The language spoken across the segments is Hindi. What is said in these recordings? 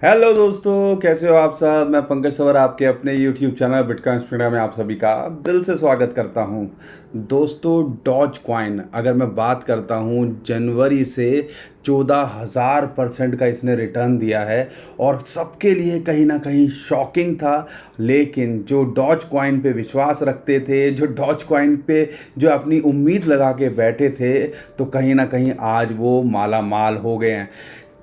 हेलो दोस्तों, कैसे हो आप सब। मैं पंकज सवर आपके अपने यूट्यूब चैनल बिटकॉइन स्पीडा में आप सभी का दिल से स्वागत करता हूं। दोस्तों, डॉज कॉइन अगर मैं बात करता हूं, जनवरी से 14,000% का इसने रिटर्न दिया है और सबके लिए कहीं ना कहीं शॉकिंग था। लेकिन जो डॉज कॉइन पे विश्वास रखते थे, जो डॉज कॉइन पे जो अपनी उम्मीद लगा के बैठे थे, तो कहीं ना कहीं आज वो माला माल हो गए हैं।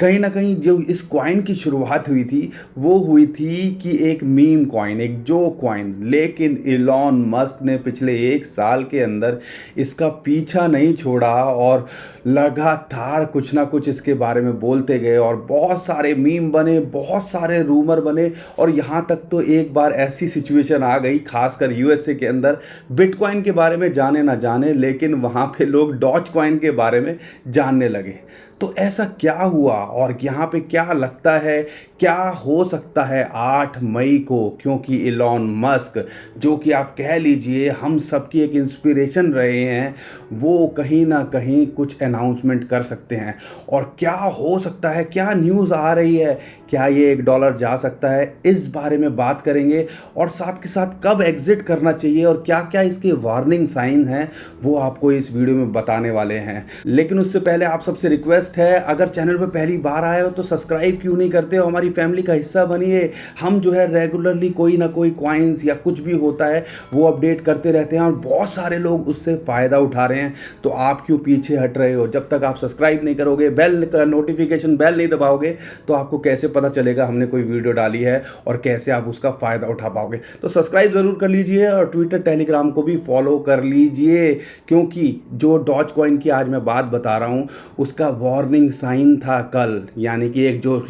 कहीं ना कहीं जो इस कॉइन की शुरुआत हुई थी वो हुई थी कि एक मीम कॉइन, एक जो कॉइन, लेकिन इलॉन मस्क ने पिछले 1 साल के अंदर इसका पीछा नहीं छोड़ा और लगातार कुछ ना कुछ इसके बारे में बोलते गए और बहुत सारे मीम बने, बहुत सारे रूमर बने। और यहाँ तक तो एक बार ऐसी सिचुएशन आ गई, खासकर यूएसए के अंदर, बिटकॉइन के बारे में जाने ना जाने लेकिन वहाँ पे लोग डॉज कॉइन के बारे में जानने लगे। तो ऐसा क्या हुआ और यहाँ पे क्या लगता है क्या हो सकता है 8 मई को, क्योंकि इलॉन मस्क जो कि आप कह लीजिए हम सबकी एक इंस्पिरेशन रहे हैं, वो कहीं ना कहीं कुछ अनाउंसमेंट कर सकते हैं। और क्या हो सकता है, क्या न्यूज़ आ रही है, क्या ये $1 जा सकता है, इस बारे में बात करेंगे। और साथ के साथ कब एग्जिट करना चाहिए और क्या क्या इसके वार्निंग साइन हैं, वो आपको इस वीडियो में बताने वाले हैं। लेकिन उससे पहले आप सबसे रिक्वेस्ट है, अगर चैनल पर पहली बार आए हो तो सब्सक्राइब क्यों नहीं करते हो, हमारी फैमिली का हिस्सा बनिए। हम जो है रेगुलरली कोई ना कोई कॉइन्स या कुछ भी होता है वो अपडेट करते रहते हैं और बहुत सारे लोग उससे फ़ायदा उठा रहे हैं। तो आप क्यों पीछे हट रहे हो? जब तक आप सब्सक्राइब नहीं करोगे, बेल का नोटिफिकेशन बेल नहीं दबाओगे, तो आपको कैसे पता चलेगा हमने कोई वीडियो डाली है और कैसे आप उसका फ़ायदा उठा पाओगे। तो सब्सक्राइब ज़रूर कर लीजिए और ट्विटर टेलीग्राम को भी फॉलो कर लीजिए, क्योंकि जो डॉज कॉइन की आज मैं बात बता रहा हूँ उसका वार्निंग साइन था कल, यानी कि एक जो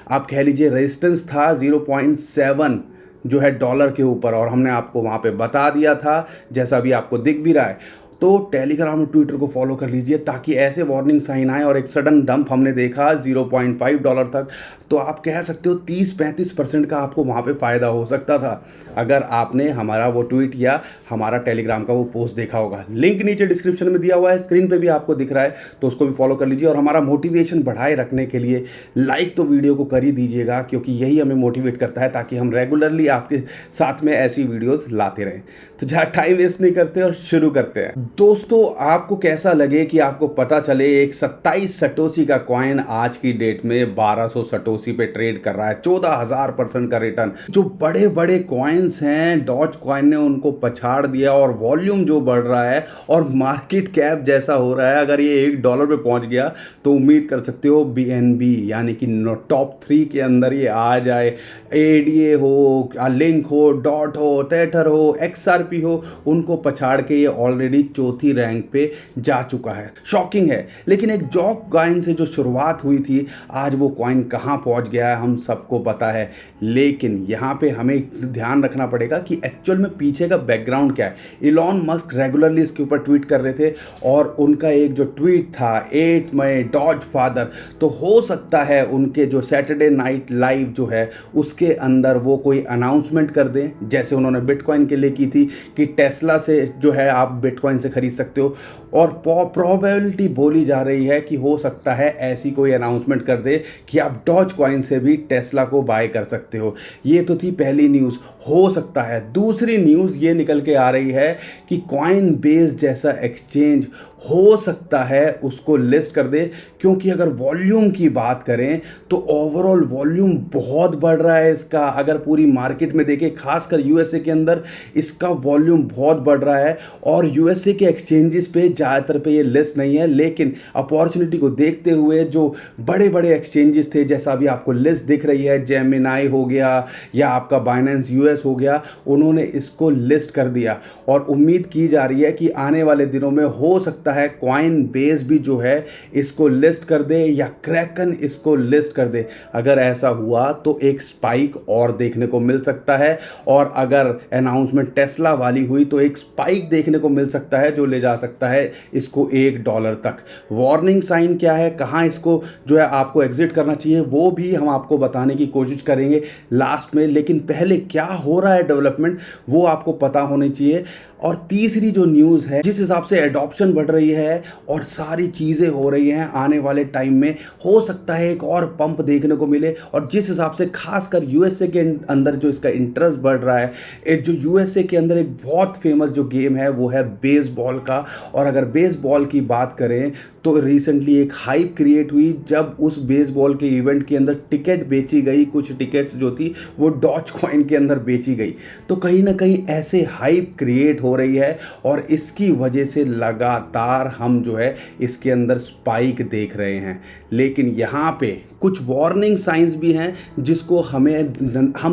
आप कह लीजिए रेजिस्टेंस था 0.7 जो है डॉलर के ऊपर, और हमने आपको वहाँ पे बता दिया था, जैसा अभी आपको दिख भी रहा है। तो टेलीग्राम और ट्विटर को फॉलो कर लीजिए ताकि ऐसे वार्निंग साइन आए। और एक सडन डंप हमने देखा $0.5 तक, तो आप कह सकते हो 30-35% का आपको वहाँ पे फ़ायदा हो सकता था अगर आपने हमारा वो ट्वीट या हमारा टेलीग्राम का वो पोस्ट देखा होगा। लिंक नीचे डिस्क्रिप्शन में दिया हुआ है, स्क्रीन पे भी आपको दिख रहा है, तो उसको भी फॉलो कर लीजिए। और हमारा मोटिवेशन बढ़ाए रखने के लिए लाइक तो वीडियो को कर ही दीजिएगा, क्योंकि यही हमें मोटिवेट करता है ताकि हम रेगुलरली आपके साथ में ऐसी वीडियोस लाते रहें। तो जहाँ टाइम वेस्ट नहीं करते और शुरू करते हैं। दोस्तों, आपको कैसा लगे कि आपको पता चले एक 27 सटोसी का कॉइन आज की डेट में 1200 सटोसी पे ट्रेड कर रहा है, 14,000% का रिटर्न। जो बड़े बड़े कॉइन्स हैं, डॉज कॉइन ने उनको पछाड़ दिया और वॉल्यूम जो बढ़ रहा है और मार्केट कैप जैसा हो रहा है, अगर ये $1 पे पहुंच गया तो उम्मीद कर सकते हो BNB यानी कि टॉप 3 के अंदर ये आ जाए। ADA हो, लिंक हो, डॉट हो, टेथर हो, XRP हो, उनको पछाड़ के ये ऑलरेडी चौथी रैंक पे जा चुका है। शॉकिंग है। लेकिन एक जॉक कॉइन से जो शुरुआत हुई थी, आज वो कॉइन कहाँ पहुँच गया है हम सबको पता है। लेकिन यहाँ पे हमें ध्यान रखना पड़ेगा कि एक्चुअल में पीछे का बैकग्राउंड क्या है। इलॉन मस्क रेगुलरली इसके ऊपर ट्वीट कर रहे थे और उनका एक जो ट्वीट था 8 मई डॉज फादर, तो हो सकता है उनके जो सैटरडे नाइट लाइव जो है उसके अंदर वो कोई अनाउंसमेंट कर दें, जैसे उन्होंने बिटकॉइन के लिए की थी कि टेस्ला से जो है आप बिटकॉइन से खरीद सकते हो। और प्रोबेबिलिटी बोली जा रही है कि हो सकता है ऐसी कोई अनाउंसमेंट कर दे कि आप डॉज कॉइन से भी टेस्ला को बाय कर सकते हो। ये तो थी पहली न्यूज़, हो सकता है। दूसरी न्यूज़ ये निकल के आ रही है कि कॉइन बेस जैसा एक्सचेंज हो सकता है उसको लिस्ट कर दे, क्योंकि अगर वॉल्यूम की बात करें तो ओवरऑल वॉल्यूम बहुत बढ़ रहा है इसका। अगर पूरी मार्केट में देखें, खासकर यूएसए के अंदर इसका वॉल्यूम बहुत बढ़ रहा है और यूएसए के एक्सचेंजेस पे ज़्यादातर पे ये लिस्ट नहीं है। लेकिन अपॉर्चुनिटी को देखते हुए जो बड़े बड़े एक्सचेंजेस थे, जैसा अभी आपको लिस्ट दिख रही है, जेमिनाई हो गया या आपका बाइनेंस यूएस हो गया, उन्होंने इसको लिस्ट कर दिया। और उम्मीद की जा रही है कि आने वाले दिनों में हो सकता है कॉइन बेस भी जो है इसको लिस्ट कर दे या क्रैकन इसको लिस्ट कर दे। अगर ऐसा हुआ तो एक स्पाइक और देखने को मिल सकता है, और अगर अनाउंसमेंट टेस्ला वाली हुई तो एक स्पाइक देखने को मिल सकता है जो ले जा सकता है इसको $1 तक। वार्निंग साइन क्या है, कहाँ इसको जो है आपको एग्जिट करना चाहिए, वो भी हम आपको बताने की कोशिश करेंगे लास्ट में। लेकिन पहले क्या हो रहा है डेवलपमेंट वो आपको पता होनी चाहिए। और तीसरी जो न्यूज़ है, जिस हिसाब से एडॉप्शन बढ़ रही है और सारी चीज़ें हो रही हैं, आने वाले टाइम में हो सकता है एक और पंप देखने को मिले। और जिस हिसाब से खासकर यूएसए के अंदर जो इसका इंटरेस्ट बढ़ रहा है, जो यूएसए के अंदर एक बहुत फेमस जो गेम है वो है बेसबॉल का। और अगर बेसबॉल की बात करें तो रिसेंटली एक हाइप क्रिएट हुई जब उस बेसबॉल के इवेंट के अंदर टिकट बेची गई, कुछ टिकट्स जो थी वो डॉज कॉइन के अंदर बेची गई। तो कहीं ना कहीं ऐसे हाइप क्रिएट हो रही है और इसकी वजह से लगातार हम जो है इसके अंदर स्पाइक देख रहे हैं। लेकिन यहाँ पे कुछ वार्निंग साइंस भी हैं जिसको हम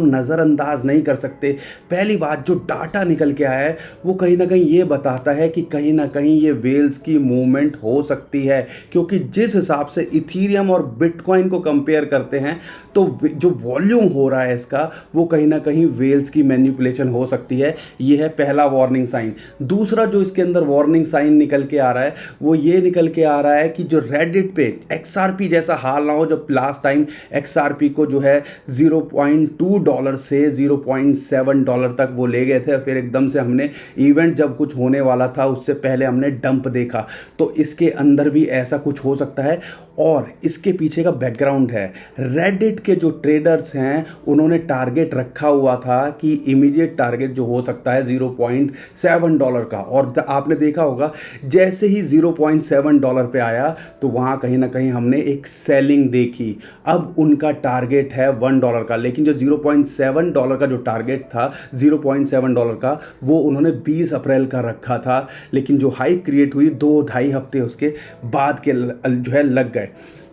नज़रअंदाज नहीं कर सकते। पहली बात, जो डाटा निकल के आया है वो कहीं ना कहीं ये बताता है कि कहीं ना कहीं ये वेल्स की मूवमेंट हो सकती है, क्योंकि जिस हिसाब से इथीरियम और बिटकॉइन को कंपेयर करते हैं तो जो वॉल्यूम हो रहा है इसका वो कहीं ना कहीं वेल्स की मैनिपुलेशन हो सकती है। ये है पहला वार्निंग साइन। दूसरा जो इसके अंदर वार्निंग साइन निकल के आ रहा है वो ये निकल के आ रहा है कि जो रेडिट पे XRP जैसा हाल ना हो, जब लास्ट टाइम XRP को जो है $0.2 से $0.7 तक वो ले गए थे, फिर एकदम से हमने इवेंट जब कुछ होने वाला था उससे पहले हमने डंप देखा। तो इसके अंदर भी ऐसा कुछ हो सकता है। और इसके पीछे का बैकग्राउंड है, रेडिट के जो ट्रेडर्स हैं उन्होंने टारगेट रखा हुआ था कि इमीडिएट टारगेट जो हो सकता है $0.7 का। और आपने देखा होगा जैसे ही $0.7 पे आया तो वहाँ कहीं ना कहीं हमने एक सेलिंग देखी। अब उनका टारगेट है $1 का, लेकिन जो $0.7 का जो टारगेट था $0.7 का वो उन्होंने 20 अप्रैल का रखा था। लेकिन जो हाइप क्रिएट हुई 2-2.5 हफ्ते उसके बाद के जो है लग गए।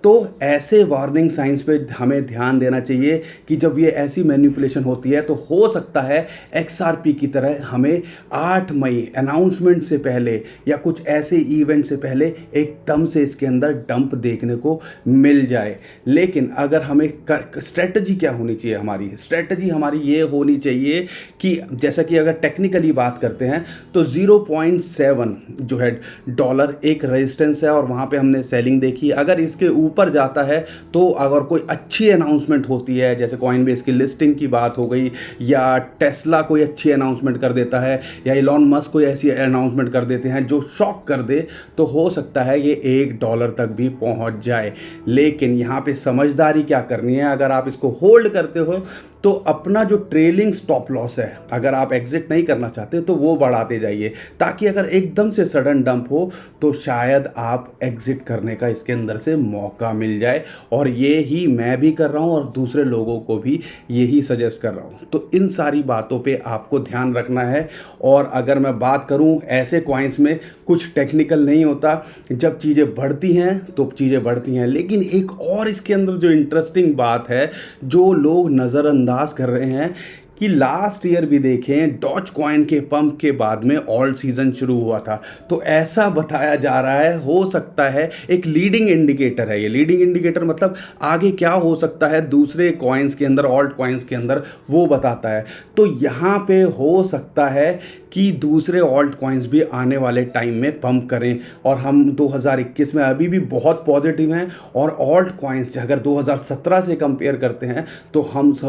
तो ऐसे वार्निंग साइंस पे हमें ध्यान देना चाहिए कि जब ये ऐसी मैनिपुलेशन होती है तो हो सकता है XRP की तरह हमें 8 मई अनाउंसमेंट से पहले या कुछ ऐसे इवेंट से पहले एकदम से इसके अंदर डंप देखने को मिल जाए। लेकिन अगर हमें स्ट्रेटजी क्या होनी चाहिए, हमारी स्ट्रेटजी हमारी ये होनी चाहिए कि जैसा कि अगर टेक्निकली बात करते हैं तो 0.7 जो है डॉलर एक रेजिस्टेंस है और वहाँ पे हमने सेलिंग देखी। अगर इसके ऊपर जाता है तो अगर कोई अच्छी अनाउंसमेंट होती है, जैसे कॉइनबेस की लिस्टिंग की बात हो गई या टेस्ला कोई अच्छी अनाउंसमेंट कर देता है या इलॉन मस्क कोई ऐसी अनाउंसमेंट कर देते हैं जो शॉक कर दे, तो हो सकता है ये $1 तक भी पहुंच जाए। लेकिन यहाँ पे समझदारी क्या करनी है, अगर आप इसको होल्ड करते हो तो अपना जो ट्रेलिंग स्टॉप लॉस है, अगर आप एग्जिट नहीं करना चाहते तो वो बढ़ाते जाइए, ताकि अगर एकदम से सडन डंप हो तो शायद आप एग्जिट करने का इसके अंदर से मौका मिल जाए। और ये ही मैं भी कर रहा हूँ और दूसरे लोगों को भी यही सजेस्ट कर रहा हूँ। तो इन सारी बातों पे आपको ध्यान रखना है। और अगर मैं बात करूँ, ऐसे कॉइन्स में कुछ टेक्निकल नहीं होता, जब चीज़ें बढ़ती हैं तो चीज़ें बढ़ती हैं। लेकिन एक और इसके अंदर जो इंटरेस्टिंग बात है जो लोग नज़रअंदाज कर रहे हैं कि लास्ट ईयर भी देखें डॉज कॉइन के पंप के बाद में ऑल्ट सीजन शुरू हुआ था। तो ऐसा बताया जा रहा है, हो सकता है एक लीडिंग इंडिकेटर है। ये लीडिंग इंडिकेटर मतलब आगे क्या हो सकता है दूसरे कॉइन्स के अंदर, ऑल्ट कॉइन्स के अंदर, वो बताता है। तो यहाँ पे हो सकता है कि दूसरे ऑल्ट कॉइन्स भी आने वाले टाइम में पंप करें। और हम 2021 में अभी भी बहुत पॉजिटिव हैं। और ऑल्ट कॉइन्स अगर 2017 से कंपेयर करते हैं तो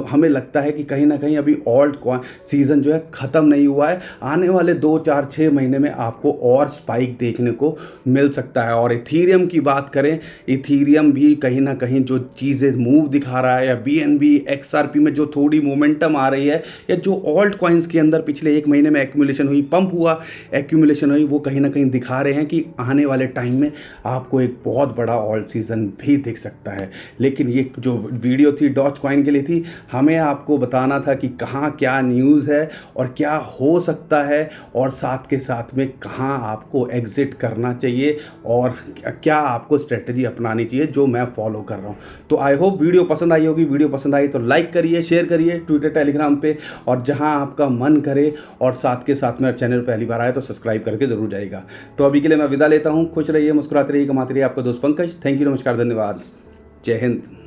हमें लगता है कि कहीं ना कहीं अभी ऑल्ट कॉइन सीज़न जो है ख़त्म नहीं हुआ है। आने वाले 2-4-6 महीने में आपको और स्पाइक देखने को मिल सकता है। और इथीरियम की बात करें, इथीरियम भी कहीं ना कहीं जो चीज़ें मूव दिखा रहा है, या BNB XRP में जो थोड़ी मोमेंटम आ रही है, या जो ऑल्ट कॉइन्स के अंदर पिछले 1 महीने में एक्यूमुलेशन हुई, पंप हुआ, एक्यूमुलेशन हुई, वो कहीं ना कहीं दिखा रहे हैं कि आने वाले टाइम में आपको एक बहुत बड़ा ऑल्ट सीज़न भी दिख सकता है। लेकिन ये जो वीडियो थी डॉज कॉइन के लिए थी, हमें आपको बताना था कि कहाँ क्या न्यूज़ है और क्या हो सकता है, और साथ के साथ में कहाँ आपको एग्जिट करना चाहिए और क्या आपको स्ट्रेटजी अपनानी चाहिए, जो मैं फॉलो कर रहा हूँ। तो आई होप वीडियो पसंद आई होगी। वीडियो पसंद आई तो लाइक करिए, शेयर करिए ट्विटर, टेलीग्राम पे, और जहाँ आपका मन करे। और साथ के साथ में चैनल पहली बार आए तो सब्सक्राइब करके जरूर जाएगा। तो अभी के लिए मैं विदा लेता हूँ। खुश रहिए, मुस्कुराते रहिए, कमाते रहिए। आपका दोस्त पंकज। थैंक यू, नमस्कार, धन्यवाद, जय हिंद।